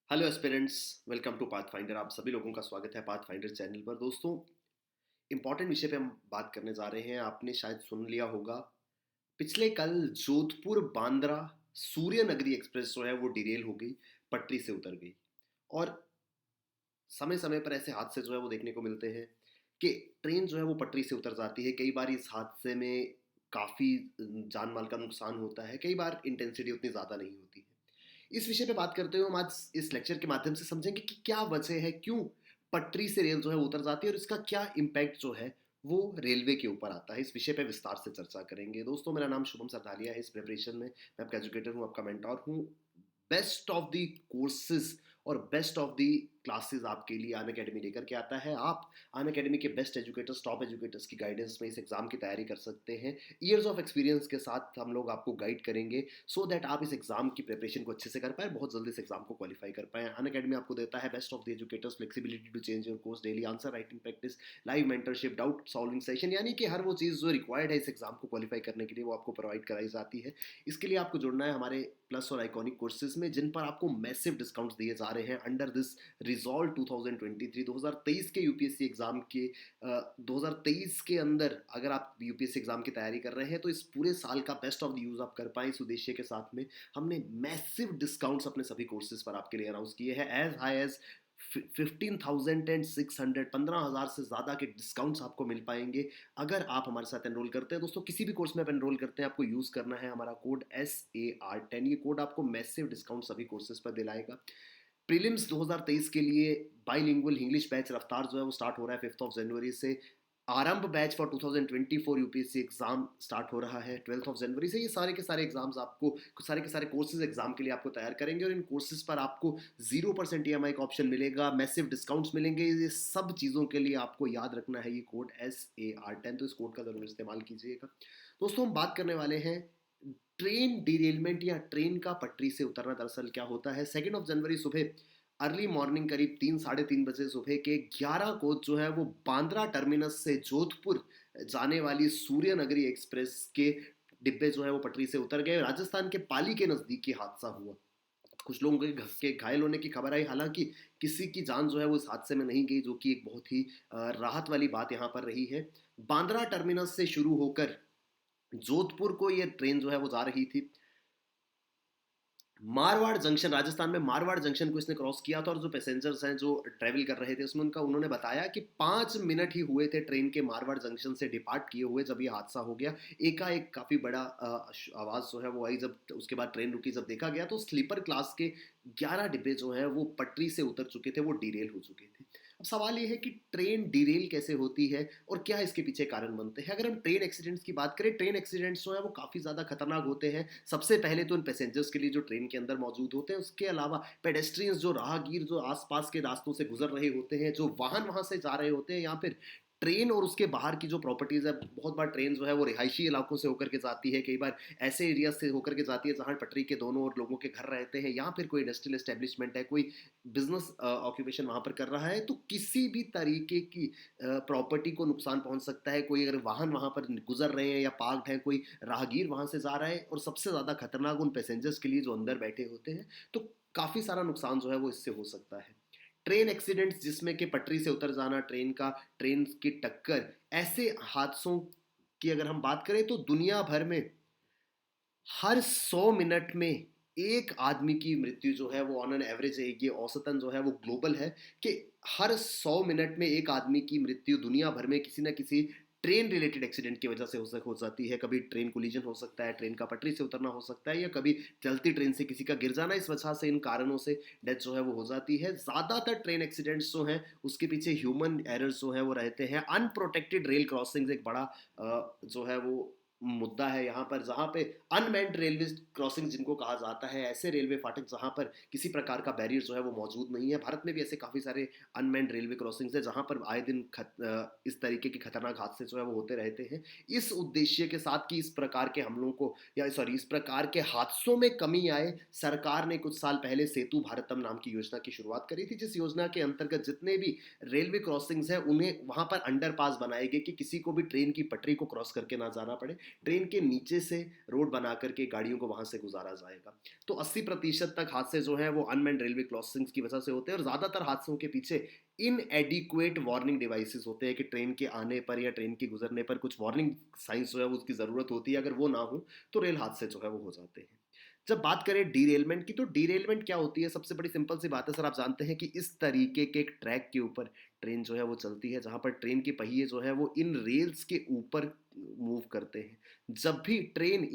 Hello aspirants, welcome to Pathfinder. आप सभी लोगों का स्वागत है पाथफाइंडर चैनल पर। दोस्तों, इंपॉर्टेंट विषय पे हम बात करने जा रहे हैं। आपने शायद सुन लिया होगा, पिछले कल जोधपुर बांद्रा सूर्य नगरी एक्सप्रेस जो है वो डिरेल हो गई, पटरी से उतर गई। और समय समय पर ऐसे हादसे जो है वो देखने को मिलते हैं कि ट्रेन जो है वो पटरी से उतर जाती है। कई बार इस हादसे में काफ़ी जान माल का नुकसान होता है, कई बार इंटेंसिटी उतनी ज़्यादा नहीं होती है। इस विषय पे बात करते हुए हम आज इस लेक्चर के माध्यम से समझेंगे कि क्या वजह है, क्यों पटरी से रेल जो है वो उतर जाती है, और इसका क्या इम्पैक्ट जो है वो रेलवे के ऊपर आता है। इस विषय पे विस्तार से चर्चा करेंगे। दोस्तों, मेरा नाम शुभम सरदालिया है। इस प्रिपरेशन में मैं आपका एजुकेटर हूँ, आपका मेंटोर हूँ। बेस्ट ऑफ द कोर्सेज और बेस्ट ऑफ द क्लासेस आपके लिए अन अकेडमी लेकर के आता है। आप अन अकेडमी के बेस्ट एजुकेटर्स, टॉप एजुकेटर्स की गाइडेंस में इस एग्जाम की तैयारी कर सकते हैं। ईयर्स ऑफ एक्सपीरियंस के साथ हम लोग आपको गाइड करेंगे सो दैट आप इस एग्जाम की प्रिपरेशन को अच्छे से कर पाए, बहुत जल्दी इस एग्जाम को क्वालिफाई कर पाए। अन अकेडमी आपको देता है best of the educators, flexibility to change your course, daily answer writing practice, live mentorship, doubt solving session, यानी कि हर वो चीज़ जो रिक्वायर्ड है इस एग्जाम को क्वालिफाई करने के लिए वो आपको प्रोवाइड कराई जाती है। इसके लिए आपको जुड़ना है हमारे प्लस और आइकॉनिक कोर्सेज में, जिन पर आपको मैसिव डिस्काउंट्स दिए जा रहे हैं अंडर दिस रिजॉल्व 2023। 2023 के यूपीएससी एग्जाम के 2023 के अंदर अगर आप यूपीएससी एग्जाम की तैयारी कर रहे हैं तो इस पूरे साल का बेस्ट ऑफ द यूज आप कर पाए, इस उद्देश्य के साथ में हमने मैसिव डिस्काउंट्स अपने सभी कोर्सेज पर आपके लिए अनाउंस किए हैं। एज हाई एज 15,600, 15,000 से ज़्यादा के डिस्काउंट्स आपको मिल पाएंगे अगर आप हमारे साथ एनरोल करते हैं। दोस्तों, किसी भी कोर्स में आप एनरोल करते हैं, आपको यूज़ करना है हमारा कोड SAR10। ये कोड आपको मैसिव डिस्काउंट सभी कोर्सेज पर दिलाएगा। प्रीलिम्स 2023 के लिए बाइलिंगुअल इंग्लिश बैच रफ्तार जो है वो स्टार्ट हो रहा है 5 जनवरी से। आरंभ batch for 2024 UPSC exam start हो रहा है 12 जनवरी से। ये सारे के सारे एग्जाम्स आपको, सारे के सारे कोर्सेज एग्जाम के लिए आपको तैयार करेंगे, और इन कोर्सेज पर आपको 0% EMI का ऑप्शन मिलेगा, मैसिव डिस्काउंट्स मिलेंगे। ये सब चीज़ों के लिए आपको याद रखना है ये कोड SAR10, तो इस कोड का ज़रूर इस्तेमाल कीजिएगा। दोस्तों, हम बात करने वाले हैं ट्रेन डिरेलमेंट या ट्रेन का पटरी से उतरना दरअसल क्या होता है। 2 जनवरी सुबह अर्ली मॉर्निंग करीब 3 साढ़े 3 बजे सुबह के 11 कोच जो है वो बांद्रा टर्मिनस से जोधपुर जाने वाली सूर्य नगरी एक्सप्रेस के डिब्बे जो है वो पटरी से उतर गए। राजस्थान के पाली के नज़दीक ये हादसा हुआ। कुछ लोगों के घस के घायल होने की खबर आई, हालांकि किसी की जान जो है वो इस हादसे में नहीं गई, जो कि एक बहुत ही राहत वाली बात यहाँ पर रही है। बांद्रा टर्मिनस से शुरू होकर जोधपुर को ये ट्रेन जो है वो जा रही थी। मारवाड़ जंक्शन, राजस्थान में मारवाड़ जंक्शन को इसने क्रॉस किया था, और जो पैसेंजर्स हैं जो ट्रैवल कर रहे थे उसमें उन्होंने बताया कि 5 मिनट ही हुए थे ट्रेन के मारवाड़ जंक्शन से डिपार्ट किए हुए जब ये हादसा हो गया। एकाएक काफ़ी बड़ा आवाज़ जो है वो आई। जब उसके बाद ट्रेन रुकी, जब देखा गया तो स्लीपर क्लास के 11 डिब्बे जो हैं वो पटरी से उतर चुके थे, वो डिरेल हो चुके थे। अब सवाल ये है कि ट्रेन डिरेल कैसे होती है और क्या इसके पीछे कारण बनते हैं। अगर हम ट्रेन एक्सीडेंट्स की बात करें, ट्रेन एक्सीडेंट्स जो है वो काफ़ी ज़्यादा खतरनाक होते हैं। सबसे पहले तो उन पैसेंजर्स के लिए जो ट्रेन के अंदर मौजूद होते हैं, उसके अलावा पेडेस्ट्रियंस, जो राहगीर जो आसपास के रास्तों से गुजर रहे होते हैं, जो वाहन वहाँ से जा रहे होते हैं, या फिर ट्रेन और उसके बाहर की जो प्रॉपर्टीज़ है। बहुत बार ट्रेन जो है वो रिहायशी इलाकों से होकर के जाती है, कई बार ऐसे एरिया से होकर के जाती है जहाँ पटरी के दोनों ओर लोगों के घर रहते हैं, या फिर कोई इंडस्ट्रियल एस्टेब्लिशमेंट है, कोई बिजनेस ऑक्यूपेशन वहाँ पर कर रहा है, तो किसी भी तरीके की प्रॉपर्टी को नुकसान पहुँच सकता है। कोई अगर वाहन वहाँ पर गुजर रहे हैं या पार्कड है, कोई राहगीर वहाँ से जा रहा है, और सबसे ज़्यादा खतरनाक उन पैसेंजर्स के लिए जो अंदर बैठे होते हैं, तो काफ़ी सारा नुकसान जो है वो इससे हो सकता है। ट्रेन एक्सीडेंट्स, जिसमें कि पटरी से उतर जाना, ट्रेन की टक्कर, ऐसे हादसों की अगर हम बात करें तो दुनिया भर में हर 100 मिनट में एक आदमी की मृत्यु जो है वो ऑन एन एवरेज है। ये औसतन जो है वो ग्लोबल है कि हर 100 मिनट में एक आदमी की मृत्यु दुनिया भर में किसी ना किसी ट्रेन रिलेटेड एक्सीडेंट की वजह से हो जाती है। कभी ट्रेन कोलिजन हो सकता है, ट्रेन का पटरी से उतरना हो सकता है, या कभी चलती ट्रेन से किसी का गिर जाना। इस वजह से, इन कारणों से डेथ जो है वो हो जाती है। ज़्यादातर ट्रेन एक्सीडेंट्स जो हैं उसके पीछे ह्यूमन एरर्स जो है वो रहते हैं। अनप्रोटेक्टेड रेल क्रॉसिंग्स एक बड़ा जो है वो मुद्दा है यहाँ पर, जहाँ पे अनमेंड रेलवे क्रॉसिंग जिनको कहा जाता है, ऐसे रेलवे फाटक जहाँ पर किसी प्रकार का बैरियर जो है वो मौजूद नहीं है। भारत में भी ऐसे काफ़ी सारे अनमेंड रेलवे क्रॉसिंग्स है जहाँ पर आए दिन इस तरीके के खतरनाक हादसे जो है वो होते रहते हैं। इस उद्देश्य के साथ कि इस प्रकार के हमलों को, या सॉरी, इस प्रकार के हादसों में कमी आए, सरकार ने कुछ साल पहले सेतु भारतम नाम की योजना की शुरुआत करी थी, जिस योजना के अंतर्गत जितने भी रेलवे क्रॉसिंग्स हैं उन्हें वहाँ पर अंडरपास बनाए गए कि किसी को भी ट्रेन की पटरी को क्रॉस करके ना जाना पड़े। ट्रेन के नीचे से रोड बना करके गाड़ियों को वहाँ से गुजारा जाएगा। तो 80% तक हादसे जो हैं वो अनमेन्ड रेलवे क्रॉसिंग्स की वजह से होते हैं, और ज़्यादातर हादसों के पीछे इनएडिक्वेट वार्निंग डिवाइसेस होते हैं कि ट्रेन के आने पर या ट्रेन के गुजरने पर कुछ वार्निंग साइंस जो है वो उसकी ज़रूरत होती है, अगर वो ना हो तो रेल हादसे जो है वो हो जाते हैं। जब बात करें डीरेलमेंट की, तो डीरेलमेंट क्या होती है? सबसे बड़ी सिंपल सी बात है सर, आप जानते हैं कि इस तरीके के एक ट्रैक के ऊपर ट्रेन जो है वो चलती है, जहाँ पर ट्रेन के पहिए जो है वो इन रेल्स के ऊपर मूव करते हैं। जब भी ट्रेन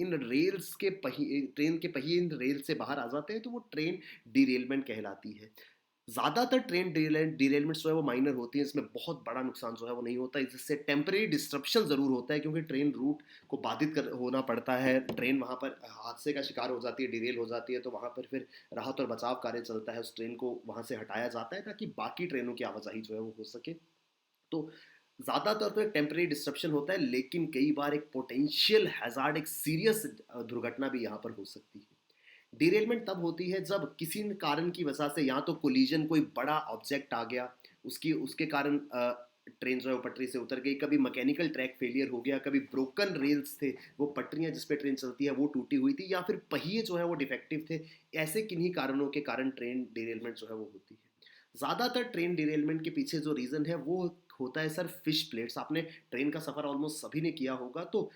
के पहिए इन रेल से बाहर आ जाते हैं तो वो ट्रेन डीरेलमेंट कहलाती है। ज़्यादातर ट्रेन डीरेलमेंट्स जो है वो माइनर होती हैं, इसमें बहुत बड़ा नुकसान जो है वो नहीं होता है, इससे टेम्परेरी डिस्ट्रप्शन ज़रूर होता है, क्योंकि ट्रेन रूट को बाधित कर होना पड़ता है, ट्रेन वहाँ पर हादसे का शिकार हो जाती है, डिरेल हो जाती है, तो वहाँ पर फिर राहत और बचाव कार्य चलता है, उस ट्रेन को वहाँ से हटाया जाता है ताकि बाकी ट्रेनों की आवाजाही जो है वो हो सके। तो ज़्यादातर तो एक टेम्परेरी डिस्ट्रप्शन होता है, लेकिन कई बार एक पोटेंशियल हैजार्ड, एक सीरियस दुर्घटना भी यहाँ पर हो सकती है। डिरेलमेंट तब होती है जब किसी कारण की वजह से या तो कोलिजन, कोई बड़ा ऑब्जेक्ट आ गया, उसकी उसके कारण ट्रेन जो है वो पटरी से उतर गई, कभी मैकेनिकल ट्रैक फेलियर हो गया, कभी ब्रोकन रेल्स थे, वो पटरियां जिस पे ट्रेन चलती है वो टूटी हुई थी, या फिर पहिए जो है वो डिफेक्टिव थे। ऐसे किन्हीं कारणों के कारण ट्रेन डिरेलमेंट जो है वो होती है। ज़्यादातर ट्रेन डिरेलमेंट के पीछे जो रीज़न है वो होता है सर फिश प्लेट्स। आपने ट्रेन का सफ़र ऑलमोस्ट सभी ने किया होगा, तो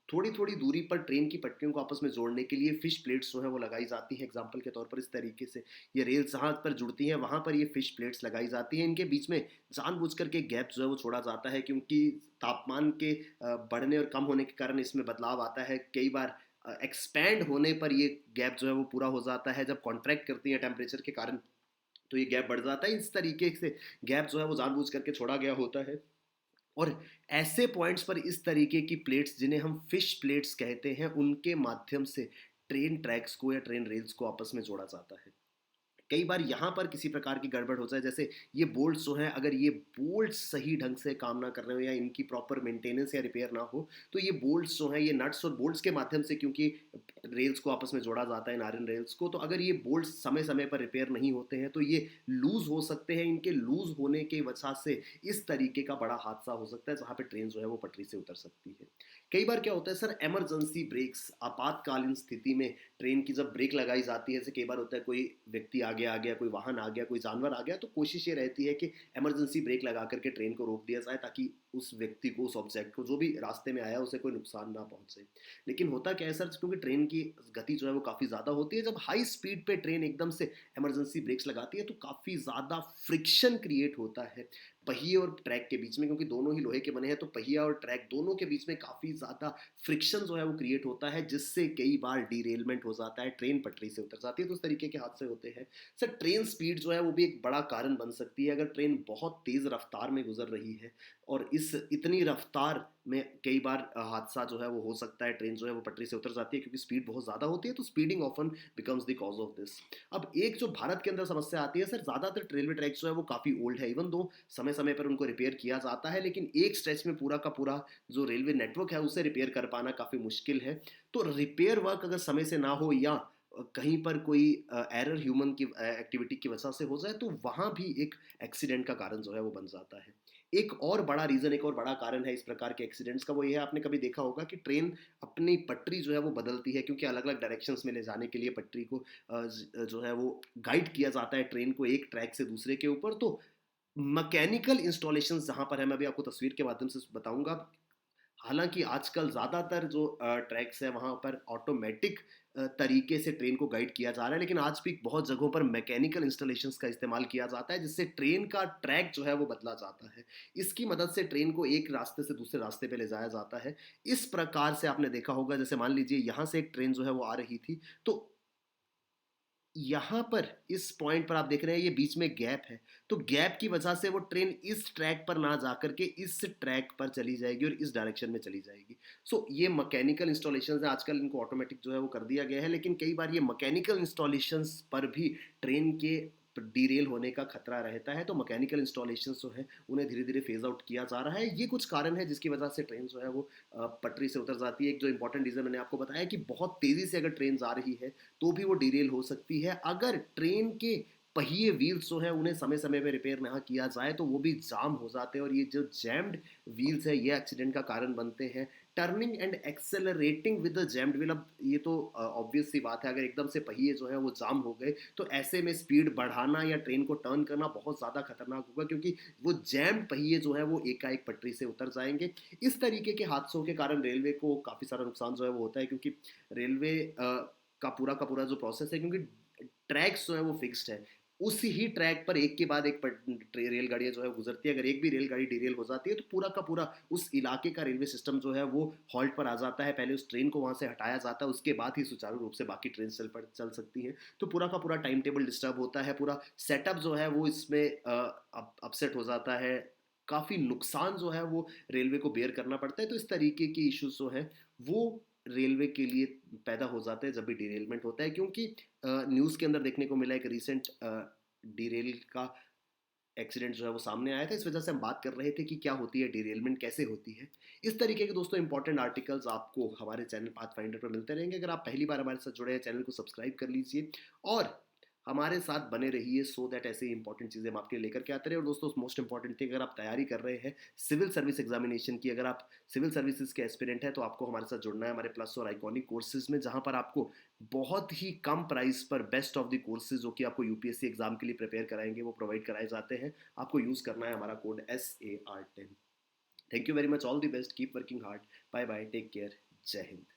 थोड़ी थोड़ी दूरी पर ट्रेन की पटरियों को आपस में जोड़ने के लिए फिश प्लेट्स जो है वो लगाई जाती हैं। एग्जाम्पल के तौर पर इस तरीके से ये रेल जहाँ पर जुड़ती हैं वहाँ पर ये फिश प्लेट्स लगाई जाती हैं। इनके बीच में जानबूझ करके गैप जो है वो छोड़ा जाता है, क्योंकि तापमान के बढ़ने और कम होने के कारण इसमें बदलाव आता है। कई बार एक्सपैंड होने पर ये गैप जो है वो पूरा हो जाता है, जब कॉन्ट्रैक्ट करती है टेम्परेचर के कारण तो ये गैप बढ़ जाता है। इस तरीके से गैप जो है वो जानबूझ करके छोड़ा गया होता है। और ऐसे पॉइंट्स पर इस तरीके की प्लेट्स, जिन्हें हम फिश प्लेट्स कहते हैं, उनके माध्यम से ट्रेन ट्रैक्स को या ट्रेन रेल्स को आपस में जोड़ा जाता है। कई बार यहाँ पर किसी प्रकार की गड़बड़ हो जाए, जैसे ये बोल्ट्स जो हैं, अगर ये बोल्ट्स सही ढंग से काम ना कर रहे हो या इनकी प्रॉपर मेंटेनेंस या रिपेयर ना हो, तो ये बोल्ट्स जो हैं, ये नट्स और बोल्ट्स के माध्यम से, क्योंकि रेल्स को आपस में जोड़ा जाता है इन आयरन रेल्स को, तो अगर ये बोल्ट्स समय समय पर रिपेयर नहीं होते हैं तो ये लूज हो सकते हैं। इनके लूज होने की वजह से इस तरीके का बड़ा हादसा हो सकता है, जहाँ पे ट्रेन जो है वो पटरी से उतर सकती है। कई बार क्या होता है सर, इमरजेंसी ब्रेक्स, आपातकालीन स्थिति में ट्रेन की जब ब्रेक लगाई जाती है, जैसे कई बार होता है कोई व्यक्ति आ गया, कोई वाहन आ गया, कोई जानवर आ गया, तो कोशिश ये रहती है कि इमरजेंसी ब्रेक लगा करके ट्रेन को रोक दिया जाए, ताकि उस व्यक्ति को, उस ऑब्जेक्ट को, जो भी रास्ते में आया, उसे कोई नुकसान ना पहुंचे। लेकिन होता क्या है सर, क्योंकि ट्रेन की गति जो है वो काफ़ी ज़्यादा होती है, जब हाई स्पीड पे ट्रेन एकदम से इमरजेंसी ब्रेक्स लगाती है तो काफ़ी ज़्यादा फ्रिक्शन क्रिएट होता है पहिए और ट्रैक के बीच में, क्योंकि दोनों ही लोहे के बने हैं, तो पहिया और ट्रैक दोनों के बीच में काफ़ी ज़्यादा फ्रिक्शन जो है वो क्रिएट होता है, जिससे कई बार डीरेलमेंट हो जाता है, ट्रेन पटरी से उतर जाती है। तो उस तरीके के हादसे होते हैं। सर, ट्रेन स्पीड जो है वो भी एक बड़ा कारण बन सकती है। अगर ट्रेन बहुत तेज़ रफ्तार में गुजर रही है, और इस इतनी रफ्तार में कई बार हादसा जो है वो हो सकता है, ट्रेन जो है वो पटरी से उतर जाती है, क्योंकि स्पीड बहुत ज़्यादा होती है, तो speeding often becomes the cause of this. अब एक जो भारत के अंदर समस्या आती है सर, ज़्यादातर रेलवे ट्रैक्स जो है वो काफ़ी ओल्ड है, इवन दो समय समय पर उनको रिपेयर किया जाता है, लेकिन एक स्ट्रेच में पूरा का पूरा जो रेलवे नेटवर्क है उसे रिपेयर कर पाना काफ़ी मुश्किल है। तो रिपेयर वर्क अगर समय से ना हो, या कहीं पर कोई एरर ह्यूमन की एक्टिविटी की वजह से हो जाए, तो वहाँ भी एक एक्सीडेंट का कारण जो है वो बन जाता है। एक और बड़ा रीज़न, एक और बड़ा कारण है इस प्रकार के एक्सीडेंट्स का, वो ये है, आपने कभी देखा होगा कि ट्रेन अपनी पटरी जो है वो बदलती है, क्योंकि अलग अलग डायरेक्शंस में ले जाने के लिए पटरी को जो है वो गाइड किया जाता है ट्रेन को एक ट्रैक से दूसरे के ऊपर। तो मैकेनिकल इंस्टॉलेशन जहाँ पर है, मैं अभी आपको तस्वीर के माध्यम से बताऊंगा। हालांकि आजकल ज़्यादातर जो ट्रैक्स है वहाँ पर ऑटोमेटिक तरीके से ट्रेन को गाइड किया जा रहा है, लेकिन आज भी बहुत जगहों पर मैकेनिकल इंस्टॉलेशंस का इस्तेमाल किया जाता है, जिससे ट्रेन का ट्रैक जो है वो बदला जाता है। इसकी मदद से ट्रेन को एक रास्ते से दूसरे रास्ते पे ले जाया जाता है। इस प्रकार से आपने देखा होगा, जैसे मान लीजिए यहाँ से एक ट्रेन जो है वो आ रही थी, तो यहाँ पर इस पॉइंट पर आप देख रहे हैं ये बीच में गैप है, तो गैप की वजह से वो ट्रेन इस ट्रैक पर ना जाकर के इस ट्रैक पर चली जाएगी और इस डायरेक्शन में चली जाएगी। सो ये मैकेनिकल इंस्टॉलेशंस है, आजकल इनको ऑटोमेटिक जो है वो कर दिया गया है, लेकिन कई बार ये मैकेनिकल इंस्टॉलेशंस पर भी ट्रेन के डीरेल होने का खतरा रहता है, तो मैकेनिकल इंस्टॉलेशंस जो है उन्हें धीरे धीरे फेज आउट किया जा रहा है। ये कुछ कारण है जिसकी वजह से ट्रेन जो है वो पटरी से उतर जाती है। एक जो इंपॉर्टेंट रीज़न मैंने आपको बताया कि बहुत तेज़ी से अगर ट्रेन जा रही है तो भी वो डीरेल हो सकती है। अगर ट्रेन के पहिए व्हील्स जो हैं उन्हें समय-समय पे रिपेयर ना किया जाए तो वो भी जाम हो जाते हैं और ये जो जैम्ड व्हील्स है ये एक्सीडेंट का कारण बनते हैं। Turning and accelerating with the jammed wheel, अब ये तो ऑब्वियस सी बात है, अगर एकदम से पहिए जो हैं वो जाम हो गए तो ऐसे में स्पीड बढ़ाना या ट्रेन को टर्न करना बहुत ज़्यादा खतरनाक होगा, क्योंकि वो जैम्ड पहिए जो हैं वो एकाएक पटरी से उतर जाएँगे। इस तरीके के हादसों के कारण रेलवे को काफ़ी सारा नुकसान जो है वो होता है, क्योंकि रेलवे का पूरा जो प्रोसेस है, क्योंकि ट्रैक्स जो है वो फिक्स्ड है, उसी ही ट्रैक पर एक के बाद एक रेलगाड़ियाँ जो है गुजरती है। अगर एक भी रेलगाड़ी डिरेल हो जाती है तो पूरा का पूरा उस इलाके का रेलवे सिस्टम जो है वो हॉल्ट पर आ जाता है। पहले उस ट्रेन को वहाँ से हटाया जाता है, उसके बाद ही सुचारू रूप से बाकी ट्रेन चल सकती हैं। तो पूरा का पूरा टाइम टेबल डिस्टर्ब होता है, पूरा सेटअप जो है वो इसमें अपसेट हो जाता है। काफ़ी नुकसान जो है वो रेलवे को बेयर करना पड़ता है। तो इस तरीके की इश्यूज जो है वो रेलवे के लिए पैदा हो जाते हैं जब भी डिरेलमेंट होता है, क्योंकि न्यूज़ के अंदर देखने को मिला एक रीसेंट डिरेल का एक्सीडेंट जो है वो सामने आया था। इस वजह से हम बात कर रहे थे कि क्या होती है डिरेलमेंट, कैसे होती है। इस तरीके के दोस्तों इंपॉर्टेंट आर्टिकल्स आपको हमारे चैनल पाथ फाइंडर पर मिलते रहेंगे। अगर आप पहली बार हमारे साथ जुड़े हैं, चैनल को सब्सक्राइब कर लीजिए और हमारे साथ बने रहिए, सो दैट ऐसे इंपॉर्टेंट चीज़ें हम आपके लिए लेकर के आते रहे। और दोस्तों मोस्ट इंपॉर्टेंट थिंग, अगर आप तैयारी कर रहे हैं सिविल सर्विस एग्जामिनेशन की, अगर आप सिविल सर्विसेज के एस्पिरेंट हैं तो आपको हमारे साथ जुड़ना है हमारे प्लस और आइकॉनिक कोर्सेज में, जहां पर आपको बहुत ही कम प्राइस पर बेस्ट ऑफ द कोर्सेज जो कि आपको यूपीएससी एग्जाम के लिए प्रिपेयर कराएंगे वो प्रोवाइड कराए जाते हैं। आपको यूज़ करना है हमारा code SAR10। Thank you very much, all the best, keep working hard, bye bye, take care, जय हिंद।